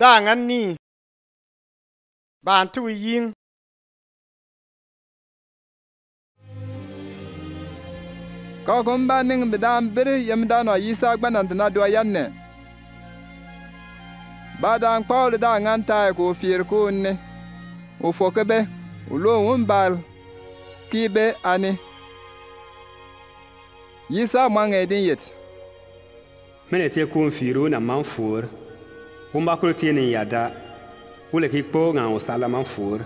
da ngan ni ban tu yin ka kon ba ning bidan bir yem da no Yisa gbanan na do yanne ba dan Paul da ngan ta ko fier ko ne o fokebe o lo won bal kibe ani Yisa mang edin yet mene te ko fiero na man for won ba ko te ne yada wole ki po nga o sala man for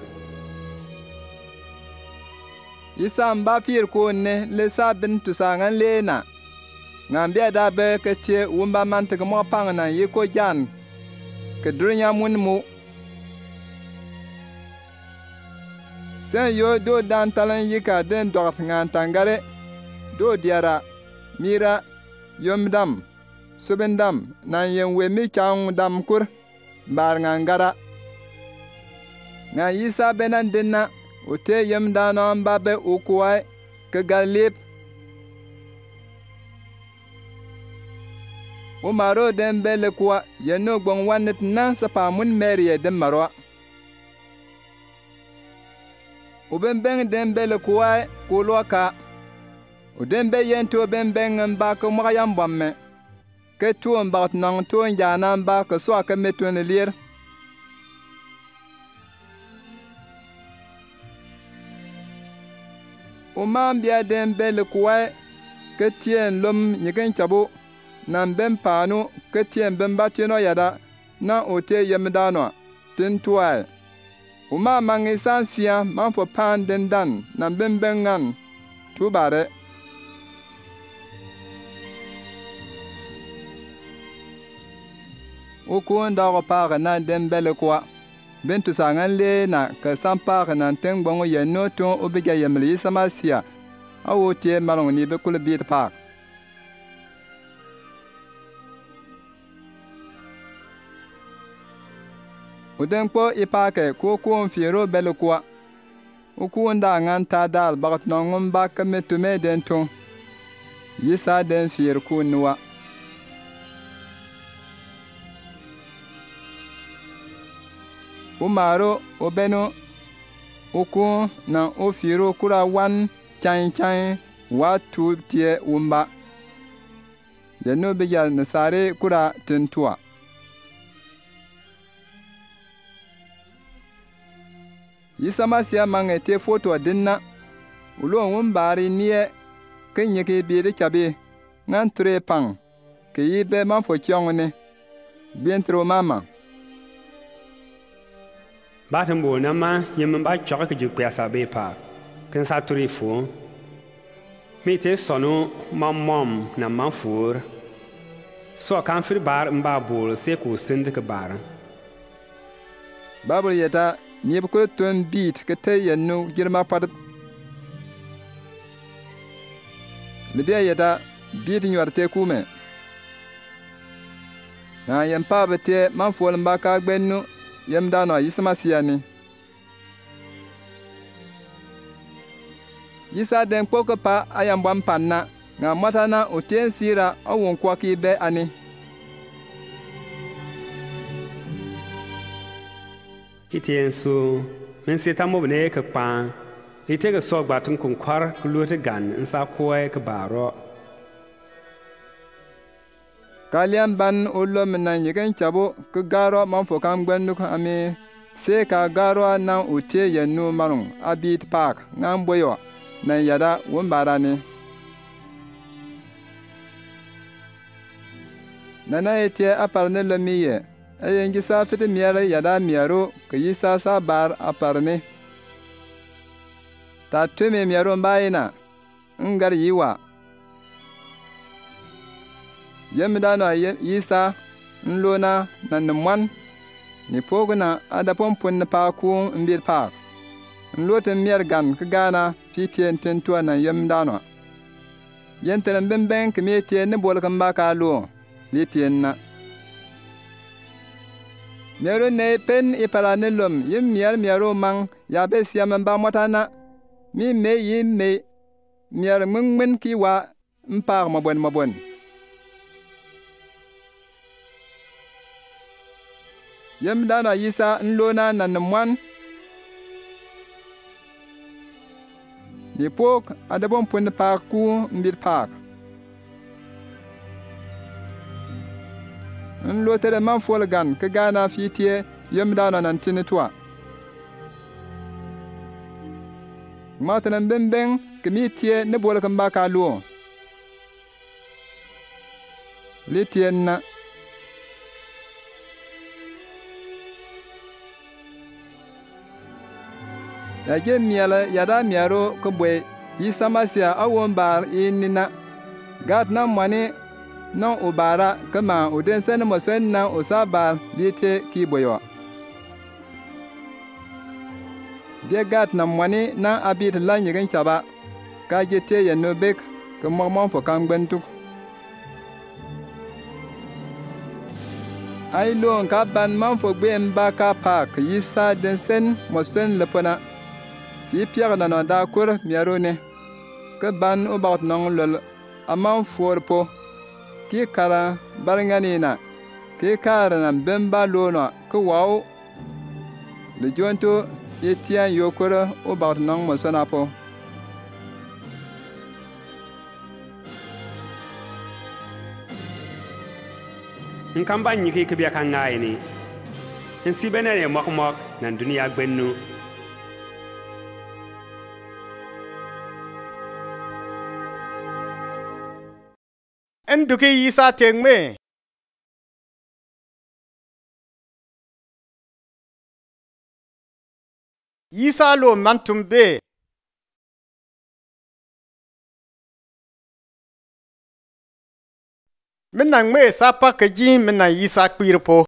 Yisa mba fier ko ne le sabin tu sangan lena ngam bia da be ke che wumba man te mo pang na yi ko jan ke dunya mun mu sen yo do dan talan yi ka den do ngan tangare do diara mira yomdam subendam nan yen we mi chang dam kur bar ngangara nga Yisa benan denna o te yem danon babe ukuai ke galip o maro den bele kwa yeno gbon wanet nan sapa mun merie den maro o ben den bele kwa ko loka o den be yento ben ba ko magayam bomme ke tuon ba non tuon janan ba ko so ka metun lir o man bia den bele kuwa ke tien lom nyigen chabo nan ben panu ke tien ben batino yada na o te yemdano tin tuai o ma mangi sansia man fo pan den dan nan ben ngan tubare o ko ndago pa na den bele kuwa bentu sangan le na ka sampa na ten gbongo ye no to obiga yemli samasia awo tie malong ni be kul biit pa uden po ipake ko on fiero bele kwa o ko nda ngan ta dal bagat no ngum ba ka metume den to Yisa den fier ko nuwa umaro obeno uku na ofiro kura wan chan watu tie umba yano biya nasare kura tentua Yisa masia mange te foto dinna ulo umbari nie kenye ke bide chabe ngan tre pang ke yibe man fo kyongone bientro mama batin bo na ma yem ba chok ke ju pesa be pa ken sa turi fu mi te sono mom na man fur so kan fir bar mba bol se ku sind ke bar babul yeta ni bu ko ton bit ke te yenu girma pad lidia yeta bit nyorte kume na yem pa bete man fol mba ka gbennu yem dano Yisa masiani Yisa den poko pa ayam bam panna nga matana o ten sira awon kwa ki be ani itien su men se tamo bne ke pa ite ke so gbatun kun kwar kulute gan nsa koe ke baro kalian ban ulom nan yegen chabo ke garo man fo kam gbennu ame se ka garo nan utie yenu malung abit park ngam boyo nan yada wombarani nana ete aparne lomiye ayengi safit miere yada miero ke Yisa sa bar aparne ta tume miero mbaina ngar yiwa yemdano Yisa nlona nan mwan ni pogna ada pompun pa ku mbir pa nlote mier gan ka gana fitien tentu na yemdano yentelen bemben ke metien ne bol kan ba ka lo litien na mero ne pen ipala ne lom yim miero mang ya be siam ba motana mi me yim me mier mmen ki wa mpar mabon Yemdana yisa nlona nan mwan. Ni pok adabon pun pak ku mbir pak. Nlotere man folgan ke gana fitie yemdana nan tinitwa. Matanan bembeng kemitie ne bolkan baka luo. Litien na. Yage miala yada miaro kubwe yisamasia awon bar inina. Gat na mwani na ubara kama udensen mosen na usabar lite kiboyo. De gat na mwani na abit la nyigen chaba. Ka jete yenobek ke momon fo kangbentuk. Ay lo ka ban man fo gben ba ka pak yisa densen mosen lepona. Fi pierre na da kur miarone. Ke ban o baut nong lol aman forpo. Ki kara barnganina. Ki kara na bemba lono ke waw. Le jonto etian yokoro o baut nong mosona po. Nkamba nyiki kibya kangai ni. Nsi benene mok nan dunia gbennu. Enduke yisa tengme. Yisa lo mantumbe. Menang me sapa keji menang yisa kwirpo.